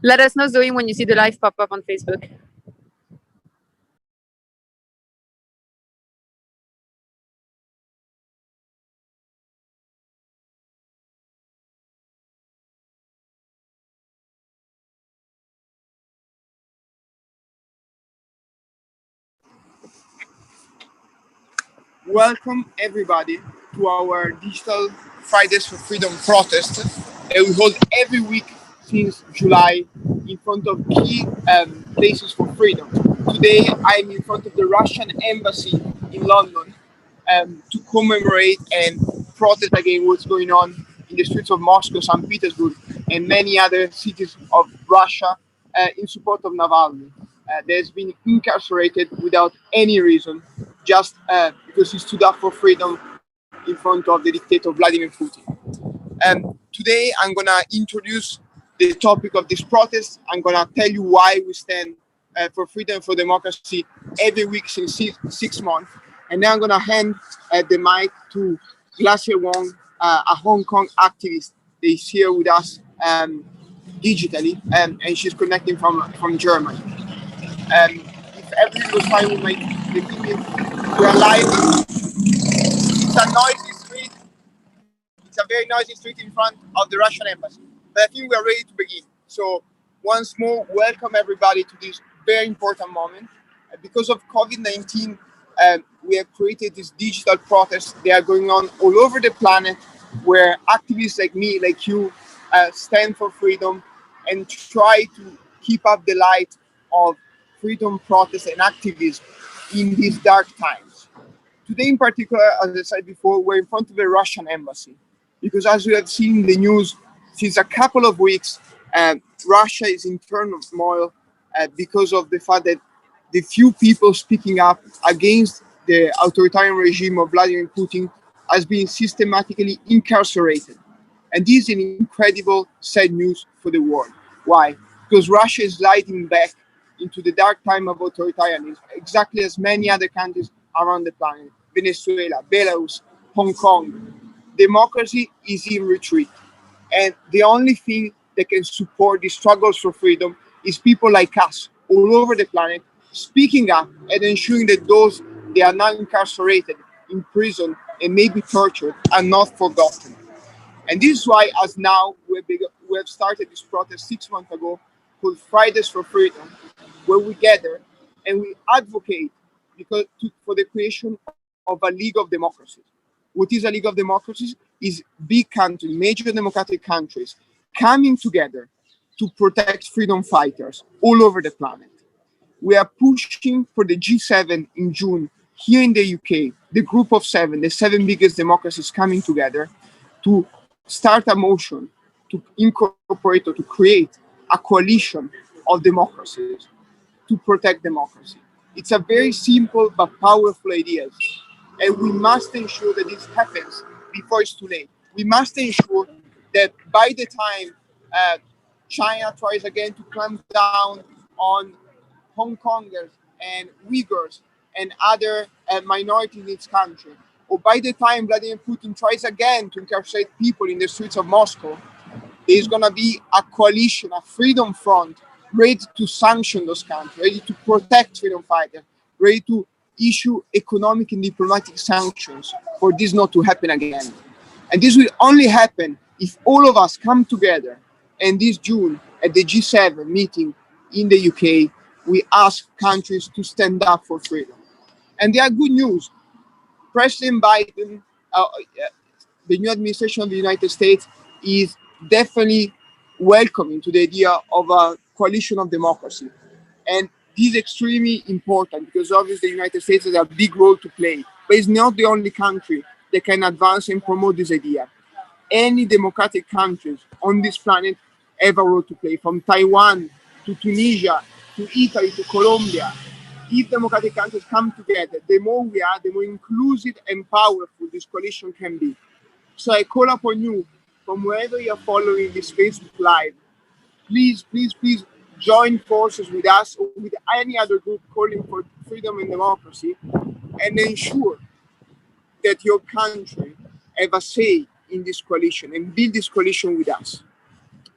Let us know, Zoe, when you see the live pop up on Facebook. Welcome everybody to our digital Fridays for Freedom protest that we hold every week since July in front of key places for freedom. Today I'm in front of the Russian embassy in London to commemorate and protest against what's going on in the streets of Moscow, St. Petersburg, and many other cities of Russia in support of Navalny. There's been incarcerated without any reason, just because he stood up for freedom in front of the dictator Vladimir Putin. Today, I'm gonna introduce the topic of this protest. I'm gonna tell you why we stand for freedom and for democracy every week since 6 months. And then I'm gonna hand the mic to Glacier Kwong, a Hong Kong activist that is here with us digitally, and she's connecting from Germany. If everything was fine with the video, we're live. It's a noisy street. It's a very noisy street in front of the Russian embassy. But I think we are ready to begin. So once more, welcome everybody to this very important moment. Because of COVID-19, we have created these digital protests. They are going on all over the planet, where activists like me, like you, stand for freedom and try to keep up the light of freedom, protest, and activism in these dark times. Today in particular, as I said before, we're in front of the Russian embassy because, as we have seen in the news since a couple of weeks, Russia is in turmoil because of the fact that the few people speaking up against the authoritarian regime of Vladimir Putin has been systematically incarcerated. And this is an incredible sad news for the world. Why? Because Russia is sliding back into the dark time of authoritarianism, exactly as many other countries around the planet. Venezuela, Belarus, Hong Kong. Democracy is in retreat. And the only thing that can support the struggles for freedom is people like us all over the planet speaking up and ensuring that those that are now incarcerated, in prison, and maybe tortured are not forgotten. And this is why, as now, we have started this protest 6 months ago called Fridays for Freedom, where we gather and we advocate for the creation of a League of Democracies. What is a League of Democracies? Is big countries, major democratic countries, coming together to protect freedom fighters all over the planet. We are pushing for the G7 in June here in the UK, the group of seven, the seven biggest democracies coming together to start a motion to incorporate or to create a coalition of democracies to protect democracy. It's a very simple but powerful idea. And we must ensure that this happens before it's too late. We must ensure that by the time China tries again to clamp down on Hong Kongers and Uyghurs and other minorities in its country, or by the time Vladimir Putin tries again to incarcerate people in the streets of Moscow, there's going to be a coalition, a freedom front, ready to sanction those countries, ready to protect freedom fighters, ready to issue economic and diplomatic sanctions for this not to happen again. And this will only happen if all of us come together. And this June, at the G7 meeting in the UK, we ask countries to stand up for freedom. And there are good news. President Biden, the new administration of the United States, is definitely welcoming to the idea of a coalition of democracy. And this is extremely important because obviously the United States has a big role to play, but it's not the only country that can advance and promote this idea. Any democratic countries on this planet have a role to play, from Taiwan to Tunisia to Italy to Colombia. If democratic countries come together, the more we are, the more inclusive and powerful this coalition can be. So I call upon you, from wherever you're following this Facebook Live, please, please, please join forces with us or with any other group calling for freedom and democracy, and ensure that your country have a say in this coalition and build this coalition with us.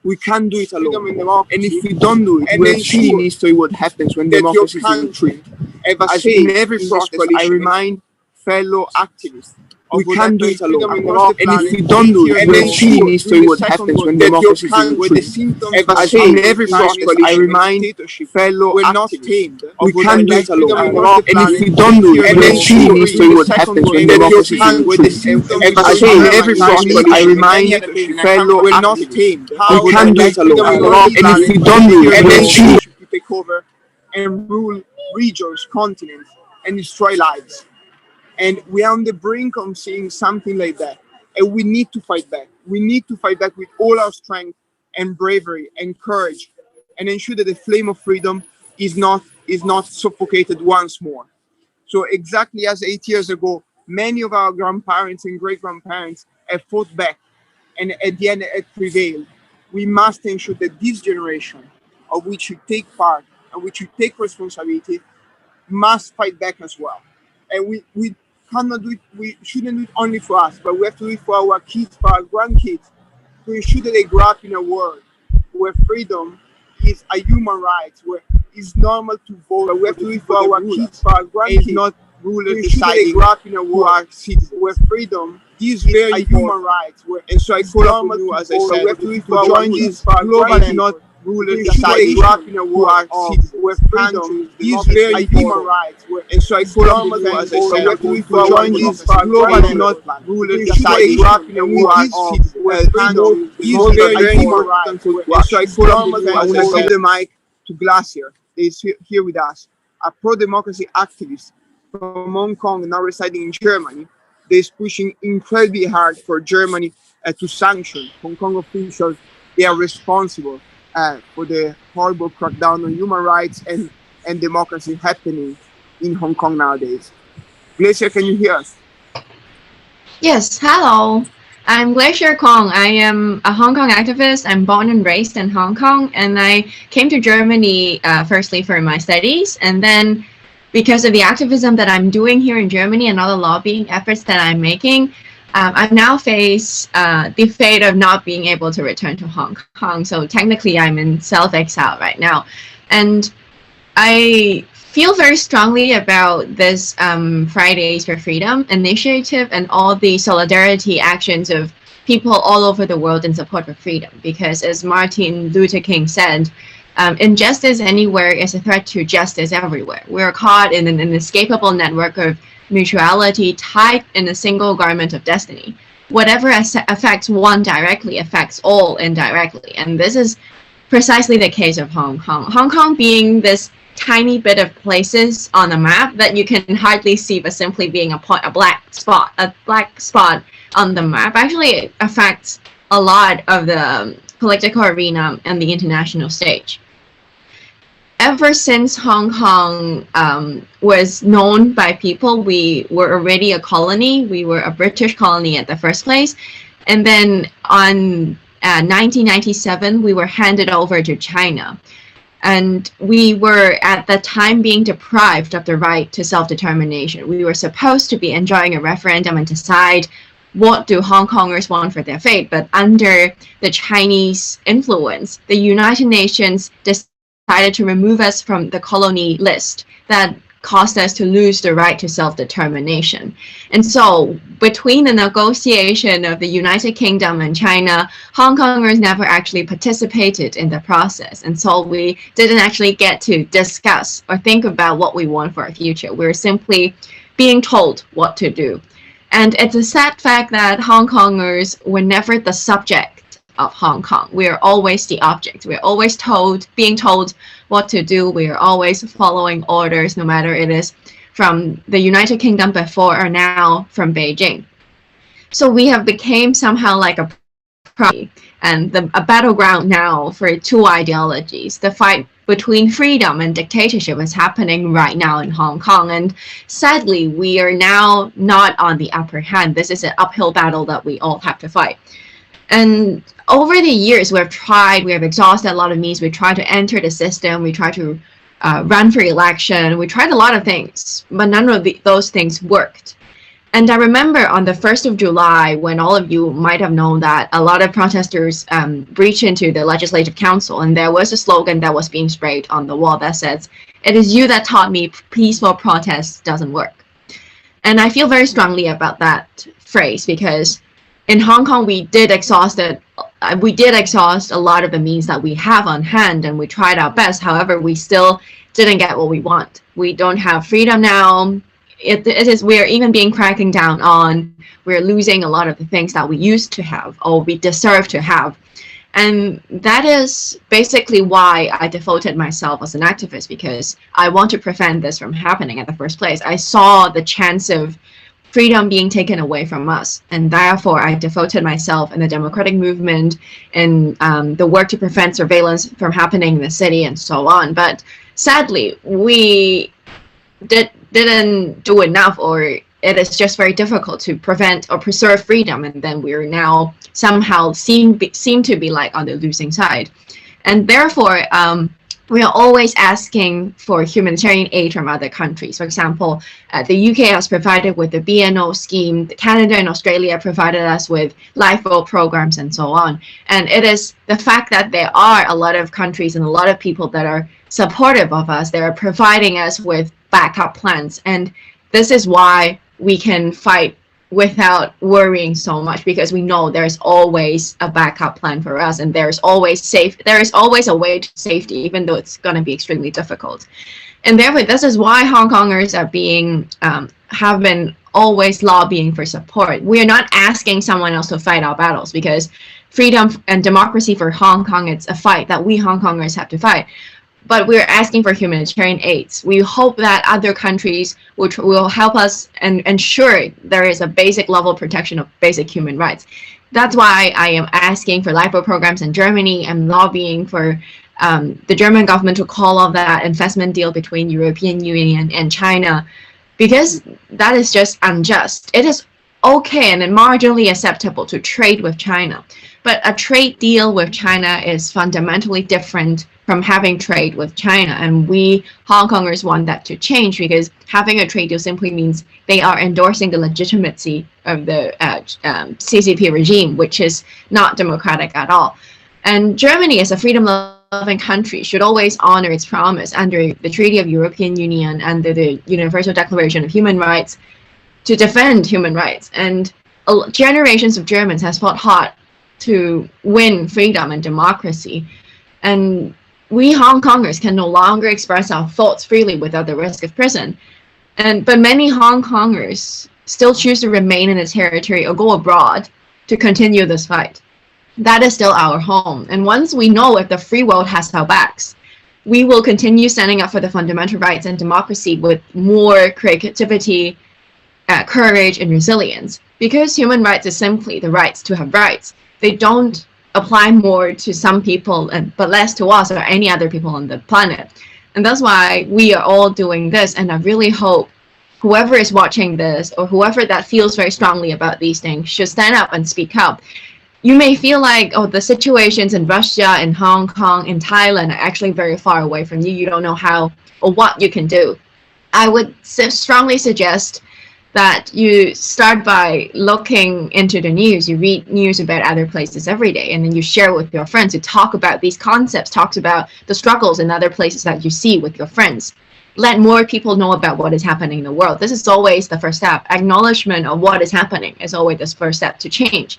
We can't do it alone. And if we don't do it, we've seen in history what happens when democracy is retreat. As in every protest, I remind fellow activists, we can't do it alone. And if we don't do it, we've seen in history what happens when democracy is retreat. As in every protest, I remind fellow activists, we can't do it alone. And if we don't do it, we've seen in history what happens when democracy is retreat. As in every protest, I remind fellow activists, we can't do it alone. And if we don't do it, we've seen to take over and rule regions, continents, and destroy lives. And we are on the brink of seeing something like that. And we need to fight back. We need to fight back with all our strength and bravery and courage and ensure that the flame of freedom is not suffocated once more. So exactly as 8 years ago, many of our grandparents and great-grandparents have fought back and at the end it prevailed. We must ensure that this generation, of which you take part and which you take responsibility, must fight back as well. And we cannot do it, we shouldn't do it only for us, but we have to do it for our kids, for our grandkids, to ensure that they grow up in a world where freedom is a human right, where it's normal to vote. But we have to do it for our kids, for our grandkids, not rulers deciding they grow up in a world who are citizens, where freedom is very human rights. And so I call up on you, as I said, we have to do it for join this global, not rulers deciding grow up in a world where freedom is very human rights. And so I call up on you, as I said, we have to do it for join this global, not rulers deciding grow up in a world where freedom is very human rights. And so I call up on you, as I said, the mic to Glacier. Is here with us, a pro-democracy activist from Hong Kong, now residing in Germany. They is pushing incredibly hard for Germany to sanction Hong Kong officials. They are responsible for the horrible crackdown on human rights and democracy happening in Hong Kong nowadays. Glacier, can you hear us? Yes, hello. I'm Glacier Kwong. I am a Hong Kong activist. I'm born and raised in Hong Kong, and I came to Germany firstly for my studies, and then because of the activism that I'm doing here in Germany and all the lobbying efforts that I'm making, I now face the fate of not being able to return to Hong Kong. So technically I'm in self-exile right now. And I feel very strongly about this Fridays for Freedom initiative and all the solidarity actions of people all over the world in support for freedom. Because as Martin Luther King said, injustice anywhere is a threat to justice everywhere. We're caught in an inescapable network of mutuality tied in a single garment of destiny. Whatever affects one directly affects all indirectly. And this is precisely the case of Hong Kong. Hong Kong being this tiny bit of places on a map that you can hardly see, but simply being a black spot on the map actually affects a lot of the political arena and the international stage. Ever since Hong Kong was known by people, we were already a colony. We were a British colony at the first place. And then on 1997, we were handed over to China. And we were at the time being deprived of the right to self-determination. We were supposed to be enjoying a referendum and decide what do Hong Kongers want for their fate. But under the Chinese influence, the United Nations decided to remove us from the colony list that caused us to lose the right to self-determination. And so between the negotiation of the United Kingdom and China, Hong Kongers never actually participated in the process. And so we didn't actually get to discuss or think about what we want for our future. We were simply being told what to do. And it's a sad fact that Hong Kongers were never the subject of Hong Kong. We are always the object. We're always being told what to do. We are always following orders, no matter it is from the United Kingdom before or now from Beijing. So we have become somehow like a property and a battleground now for two ideologies. The fight between freedom and dictatorship is happening right now in Hong Kong. And sadly, we are now not on the upper hand. This is an uphill battle that we all have to fight. And over the years, we have exhausted a lot of means. We tried to enter the system. We tried to run for election. We tried a lot of things, but none of those things worked. And I remember on the 1st of July, when all of you might have known that a lot of protesters breached into the Legislative Council, and there was a slogan that was being sprayed on the wall that says, "It is you that taught me peaceful protest doesn't work." And I feel very strongly about that phrase because in Hong Kong, we did exhaust a lot of the means that we have on hand, and we tried our best. However, we still didn't get what we want. We don't have freedom now. We are even being cracking down on. We're losing a lot of the things that we used to have or we deserve to have. And that is basically why I devoted myself as an activist, because I want to prevent this from happening in the first place. I saw the chance of freedom being taken away from us, and therefore I devoted myself in the democratic movement and the work to prevent surveillance from happening in the city and so on. But sadly, we didn't do enough, or it is just very difficult to prevent or preserve freedom, and then we're now somehow seem to be like on the losing side. And therefore we are always asking for humanitarian aid from other countries. For example, the UK has provided with the BNO scheme, Canada and Australia provided us with lifeboat programs and so on. And it is the fact that there are a lot of countries and a lot of people that are supportive of us. They're providing us with backup plans. And this is why we can fight without worrying so much, because we know there's always a backup plan for us, and there is always a way to safety, even though it's going to be extremely difficult. And therefore, this is why Hong Kongers are have been always lobbying for support. We are not asking someone else to fight our battles, because freedom and democracy for Hong Kong, it's a fight that we Hong Kongers have to fight. But we're asking for humanitarian aids. We hope that other countries will help us and ensure there is a basic level of protection of basic human rights. That's why I am asking for LIFO programs in Germany. I'm lobbying for the German government to call off that investment deal between European Union and China, because that is just unjust. It is okay and marginally acceptable to trade with China, but a trade deal with China is fundamentally different from having trade with China, and we Hong Kongers want that to change, because having a trade deal simply means they are endorsing the legitimacy of the CCP regime, which is not democratic at all. And Germany, as a freedom-loving country, should always honor its promise under the Treaty of European Union and the Universal Declaration of Human Rights to defend human rights. And generations of Germans has fought hard to win freedom and democracy. And we Hong Kongers can no longer express our thoughts freely without the risk of prison. But many Hong Kongers still choose to remain in the territory or go abroad to continue this fight. That is still our home. And once we know if the free world has our backs, we will continue standing up for the fundamental rights and democracy with more creativity, courage, and resilience. Because human rights is simply the rights to have rights. They don't apply more to some people but less to us or any other people on the planet. And that's why we are all doing this. And I really hope whoever is watching this, or whoever that feels very strongly about these things, should stand up and speak up. You may feel like, oh, the situations in Russia, in Hong Kong, in Thailand are actually very far away from you. You don't know how or what you can do. I would strongly suggest that you start by looking into the news. You read news about other places every day, and then you share with your friends. You talk about these concepts, talks about the struggles in other places that you see with your friends. Let more people know about what is happening in the world. This is always the first step. Acknowledgement of what is happening is always the first step to change.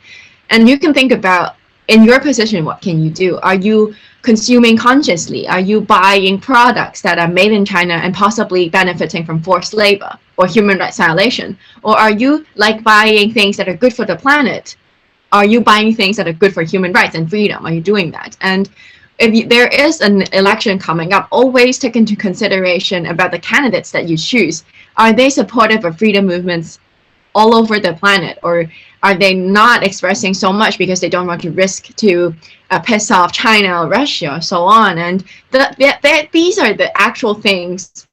And you can think about, in your position, what can you do? Are you consuming consciously? Are you buying products that are made in China and possibly benefiting from forced labor or human rights violation? Or are you like buying things that are good for the planet? Are you buying things that are good for human rights and freedom? Are you doing that? And if there is an election coming up, always take into consideration about the candidates that you choose. Are they supportive of freedom movements all over the planet, or are they not expressing so much because they don't want to risk to piss off China or Russia or so on? And these are the actual things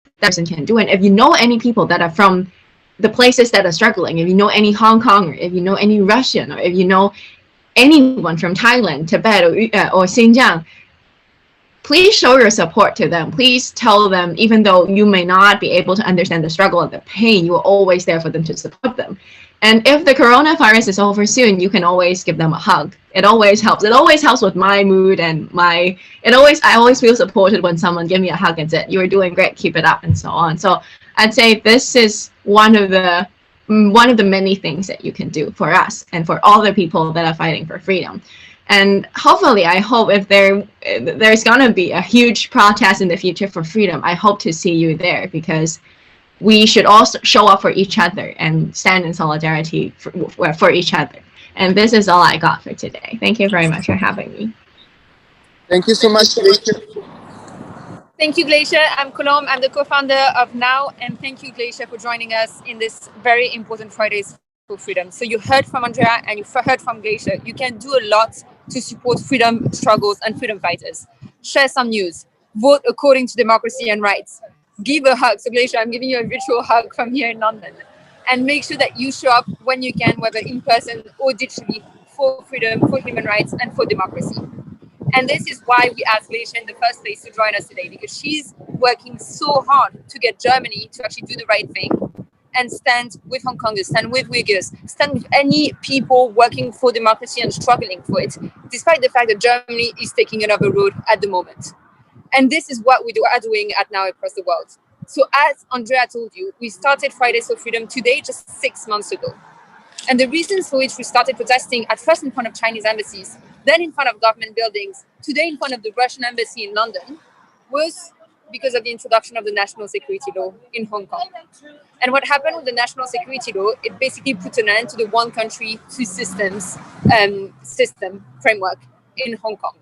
that person can do. And if you know any people that are from the places that are struggling, if you know any Hong Konger, if you know any Russian, or if you know anyone from Thailand, Tibet, or Xinjiang, please show your support to them. Please tell them, even though you may not be able to understand the struggle and the pain, you are always there for them to support them. And if the coronavirus is over soon, you can always give them a hug. It always helps. It always helps with my mood and I always feel supported when someone gives me a hug and said, "You are doing great, keep it up," and so on. So I'd say this is one of the many things that you can do for us and for all the people that are fighting for freedom. And hopefully, I hope if there's going to be a huge protest in the future for freedom, I hope to see you there, because we should also show up for each other and stand in solidarity for each other. And this is all I got for today. Thank you very much for having me. Thank you so much, Glacier. Thank you, Glacier. I'm Colombe. I'm the co-founder of Now, and thank you, Glacier, for joining us in this very important Fridays for Freedom. So you heard from Andrea and you heard from Glacier. You can do a lot to support freedom struggles and freedom fighters. Share some news. Vote according to democracy and rights. Give a hug. So Glacier, I'm giving you a virtual hug from here in London. And make sure that you show up when you can, whether in person or digitally, for freedom, for human rights, and for democracy. And this is why we asked Glacier in the first place to join us today, because she's working so hard to get Germany to actually do the right thing and stand with Hong Kongers, stand with Uyghurs, stand with any people working for democracy and struggling for it, despite the fact that Germany is taking another road at the moment. And this is what we are doing at Now across the world. So as Andrea told you, we started Fridays for Freedom today, just 6 months ago. And the reasons for which we started protesting, at first in front of Chinese embassies, then in front of government buildings, today in front of the Russian embassy in London, was because of the introduction of the national security law in Hong Kong. And what happened with the national security law, it basically put an end to the one country, two systems system framework in Hong Kong.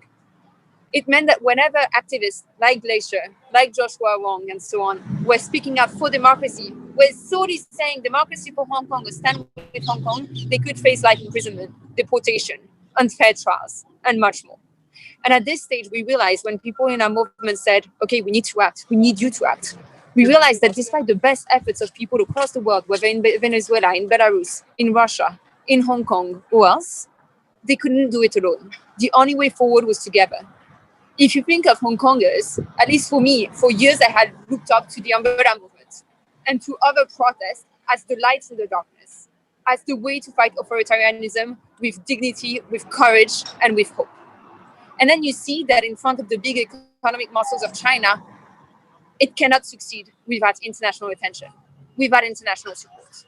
It meant that whenever activists like Glacier, like Joshua Wong and so on, were speaking up for democracy, were solely saying democracy for Hong Kong or stand with Hong Kong, they could face life imprisonment, deportation, unfair trials, and much more. And at this stage, we realized when people in our movement said, okay, we need to act, we need you to act, we realized that despite the best efforts of people across the world, whether in Venezuela, in Belarus, in Russia, in Hong Kong, or else, they couldn't do it alone. The only way forward was together. If you think of Hong Kongers, at least for me, for years I had looked up to the umbrella movement and to other protests as the lights in the darkness, as the way to fight authoritarianism with dignity, with courage, and with hope. And then you see that in front of the big economic muscles of China, it cannot succeed without international attention, without international support.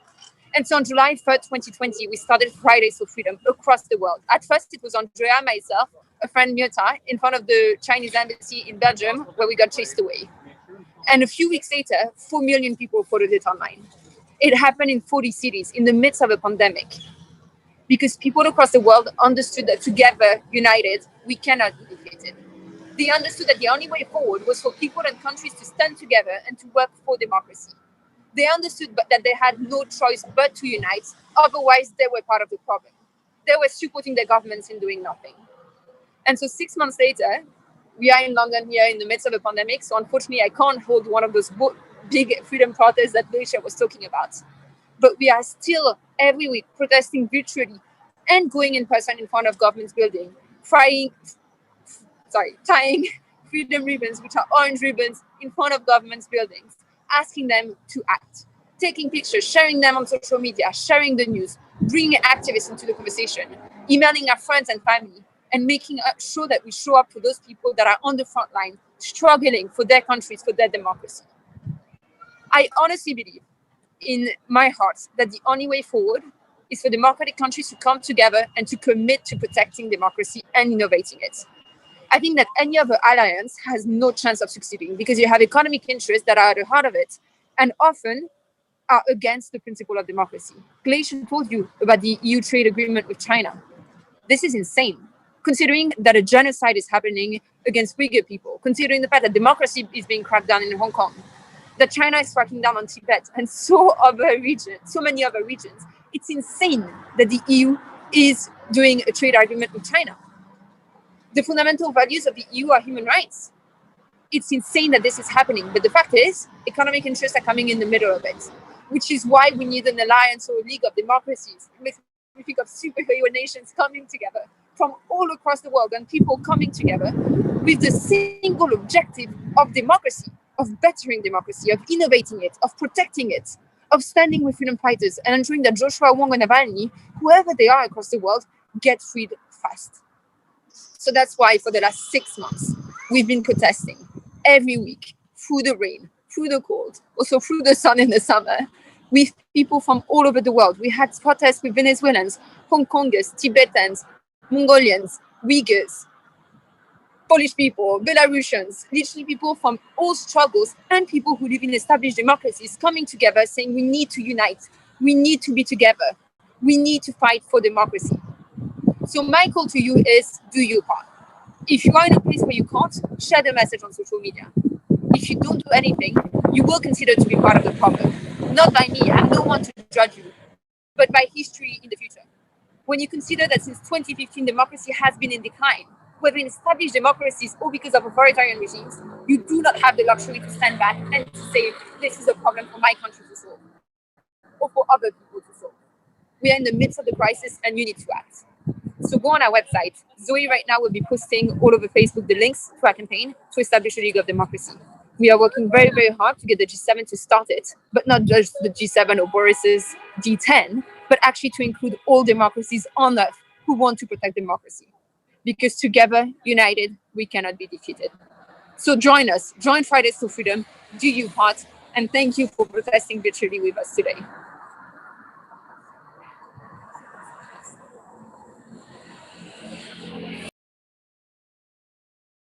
And so on July 3rd, 2020, we started Fridays for Freedom across the world. At first, it was Andrea, myself, a friend Myrta, in front of the Chinese embassy in Belgium, where we got chased away. And a few weeks later, 4 million people followed it online. It happened in 40 cities in the midst of a pandemic, because people across the world understood that together, united, we cannot be defeated. They understood that the only way forward was for people and countries to stand together and to work for democracy. They understood that they had no choice but to unite, otherwise they were part of the problem. They were supporting their governments in doing nothing. And so 6 months later, we are in London here in the midst of a pandemic. So unfortunately, I can't hold one of those big freedom protests that Glacier was talking about. But we are still every week protesting virtually and going in person in front of government's building, tying freedom ribbons, which are orange ribbons, in front of government's buildings, asking them to act, taking pictures, sharing them on social media, sharing the news, bringing activists into the conversation, emailing our friends and family, and making sure that we show up for those people that are on the front line, struggling for their countries, for their democracy. I honestly believe in my heart that the only way forward is for democratic countries to come together and to commit to protecting democracy and innovating it. I think that any other alliance has no chance of succeeding, because you have economic interests that are at the heart of it and often are against the principle of democracy. Glacier told you about the EU trade agreement with China. This is insane, considering that a genocide is happening against Uyghur people, considering the fact that democracy is being cracked down in Hong Kong, that China is cracking down on Tibet and so many other regions. It's insane that the EU is doing a trade agreement with China. The fundamental values of the EU are human rights. It's insane that this is happening, but the fact is, economic interests are coming in the middle of it, which is why we need an alliance or a league of democracies. It makes me think of superhero nations coming together from all across the world and people coming together with the single objective of democracy, of bettering democracy, of innovating it, of protecting it, of standing with freedom fighters and ensuring that Joshua Wong and Navalny, whoever they are across the world, get freed fast. So that's why for the last 6 months, we've been protesting every week through the rain, through the cold, also through the sun in the summer, with people from all over the world. We had protests with Venezuelans, Hong Kongers, Tibetans, Mongolians, Uyghurs, Polish people, Belarusians, literally people from all struggles and people who live in established democracies coming together saying we need to unite, we need to be together, we need to fight for democracy. So my call to you is do your part. If you are in a place where you can't, share the message on social media. If you don't do anything, you will consider to be part of the problem. Not by me, I'm no one to judge you, but by history in the future. When you consider that since 2015, democracy has been in decline, whether in established democracies or because of authoritarian regimes, you do not have the luxury to stand back and to say, this is a problem for my country to solve, or for other people to solve. We are in the midst of the crisis and you need to act. So go on our website. Zoe right now will be posting all over Facebook the links to our campaign to establish a League of Democracy. We are working very, very hard to get the G7 to start it, but not just the G7 or Boris's G10, but actually to include all democracies on earth who want to protect democracy. Because together, united, we cannot be defeated. So join us, join Fridays for Freedom, do your part, and thank you for protesting virtually with us today.